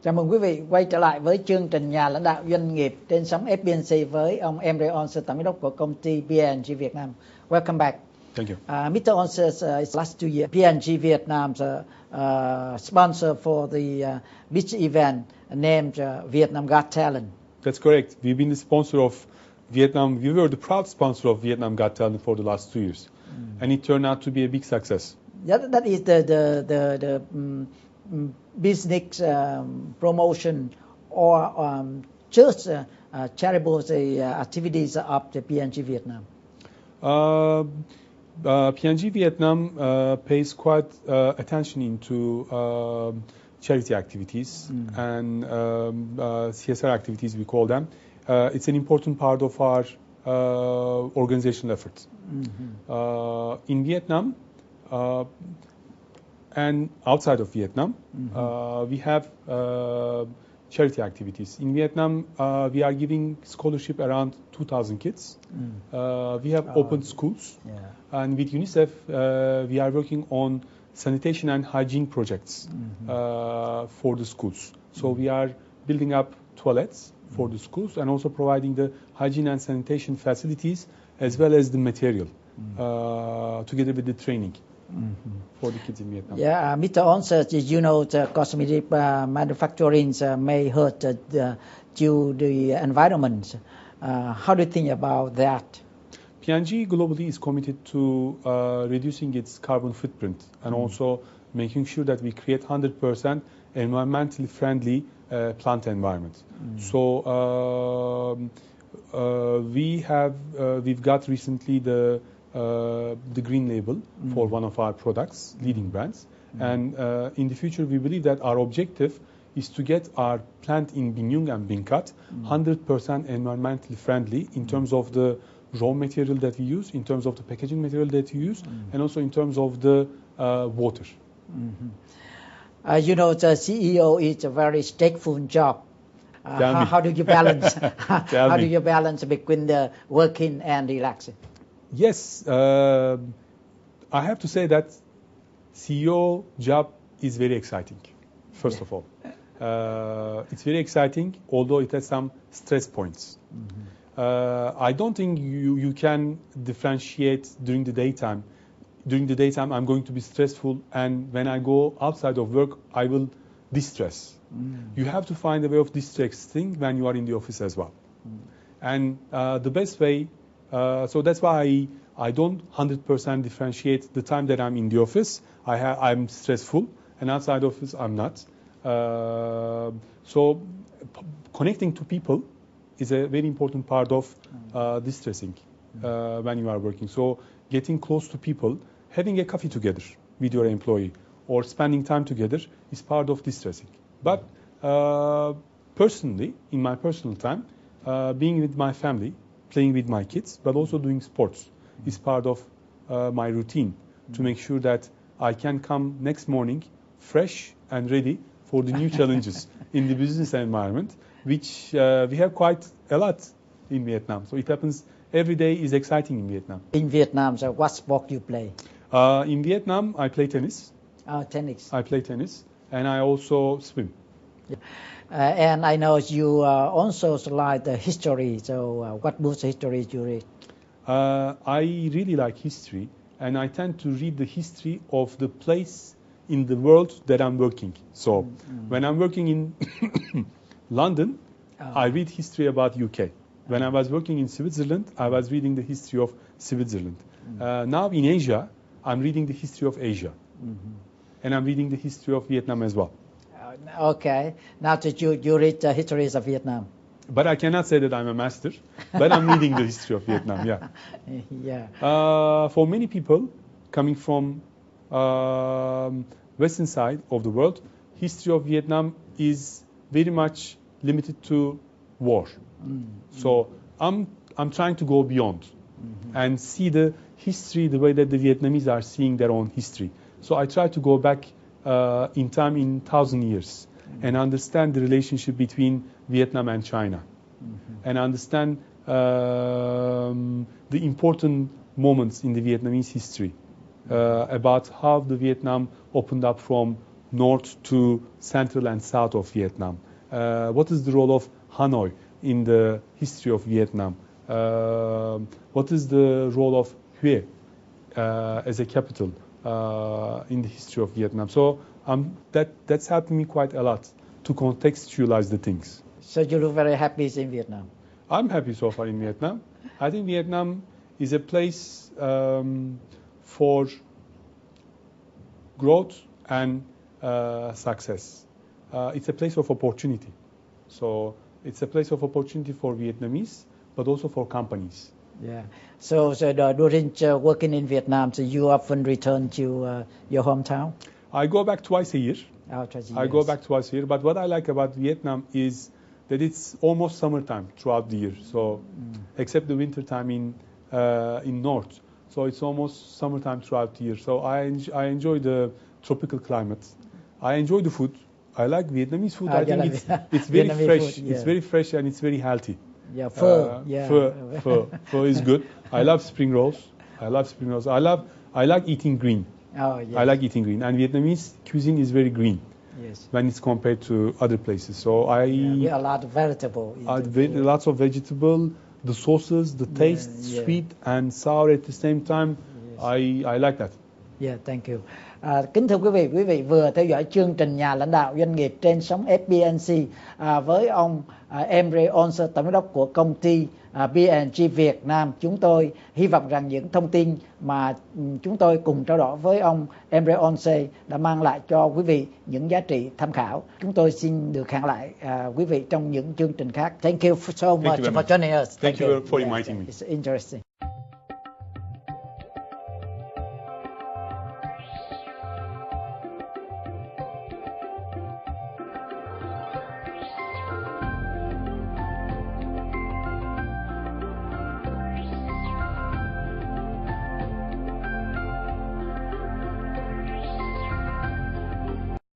Chào mừng quý vị quay trở lại với chương trình Nhà lãnh đạo doanh nghiệp trên sóng P&G với ông Emre Olcer, tổng giám đốc của công ty P&G Việt Nam. Welcome back. Thank you. Mr. Olcer, last 2 years, P&G Vietnam sponsor for the beach event named Vietnam Got Talent. That's correct. We've been the sponsor of Vietnam. We were the proud sponsor of Vietnam Got Talent for the last 2 years, and it turned out to be a big success. That is the business promotion or just charitable activities of the P&G Vietnam. P&G Vietnam pays quite attention into charity activities and CSR activities, we call them. It's an important part of our organizational efforts. In Vietnam and outside of Vietnam, we have charity activities. In Vietnam, we are giving scholarship around 2,000 kids. We have opened schools. And with UNICEF, we are working on sanitation and hygiene projects for the schools. So we are building up toilets for the schools and also providing the hygiene and sanitation facilities as well as the material together with the training for the kids in Vietnam. Yeah, Mr. Olcer, you know the cosmetic manufacturing may hurt to the environment. How do you think about that? P&G globally is committed to reducing its carbon footprint and also making sure that we create 100% environmentally friendly plant environment. So we've got recently the green label for one of our products, leading brands. And in the future, we believe that our objective is to get our plant in Bình Nhung and Binh Cat 100% environmentally friendly in terms of the raw material that we use, in terms of the packaging material that we use, and also in terms of the water. You know, the CEO is a very stressful job. How do you balance? How do you balance between the working and relaxing? Yes, I have to say that CEO job is very exciting. First of all, it's very exciting, although it has some stress points. I don't think you can differentiate during the daytime. During the daytime, I'm going to be stressful, and when I go outside of work, I will distress. You have to find a way of distressing when you are in the office as well. And the best way, so that's why I don't 100% differentiate the time that I'm in the office. I'm stressful, and outside office, I'm not. So connecting to people is a very important part of distressing when you are working. So getting close to people, having a coffee together with your employee, or spending time together is part of distressing. But personally, in my personal time, being with my family, playing with my kids, but also doing sports is part of my routine to make sure that I can come next morning fresh and ready for the new challenges in the business environment, which we have quite a lot in Vietnam. So it happens every day is exciting in Vietnam. In Vietnam, so what sport do you play? In Vietnam, I play tennis. Tennis. I play tennis, and I also swim. And I know you also like the history. So what books history do you read? I really like history, and I tend to read the history of the place in the world that I'm working. So when I'm working in London, I read history about UK. When I was working in Switzerland, I was reading the history of Switzerland. Now in Asia, I'm reading the history of Asia. And I'm reading the history of Vietnam as well. Okay. Now that you read the histories of Vietnam. But I cannot say that I'm a master, but I'm reading the history of Vietnam, For many people coming from western side of the world, history of Vietnam is very much limited to war. So I'm trying to go beyond and see the history the way that the Vietnamese are seeing their own history. So I try to go back in time in 1,000 years and understand the relationship between Vietnam and China and understand the important moments in the Vietnamese history about how the Vietnam opened up from north to central and south of Vietnam? What is the role of Hanoi in the history of Vietnam? What is the role of Hue as a capital in the history of Vietnam? So that's helped me quite a lot to contextualize the things. So you look very happy in Vietnam. I'm happy so far in Vietnam. I think Vietnam is a place for growth and success. It's a place of opportunity. So it's a place of opportunity for Vietnamese, but also for companies. Yeah. So during working in Vietnam, so you often return to your hometown? I go back twice a year. Oh, twice a year. I go back twice a year. But what I like about Vietnam is that it's almost summertime throughout the year. So except the winter time in north. So it's almost summertime throughout the year. So I enjoy the tropical climate. I enjoy the food. I like Vietnamese food. I think it's very Vietnamese fresh. Food, yeah. It's very fresh and it's very healthy. Yeah, pho. Pho is good. I love spring rolls. I like eating green. Oh, yes. I like eating green. And Vietnamese cuisine is very green. Yes. When it's compared to other places. So a lot of vegetable. Lots of vegetable, the sauces, the taste, sweet and sour at the same time. Yes. I like that. Yeah, thank you. Kính thưa quý vị vừa theo dõi chương trình Nhà lãnh đạo doanh nghiệp trên sóng P&G với ông Emre Olcer, tổng giám đốc của công ty P&G Việt Nam. Chúng tôi hy vọng rằng những thông tin mà chúng tôi cùng trao đổi với ông Emre Olcer đã mang lại cho quý vị những giá trị tham khảo. Chúng tôi xin được hẹn lại quý vị trong những chương trình khác. Thank you so much for joining us. Thank you for inviting me. It's interesting.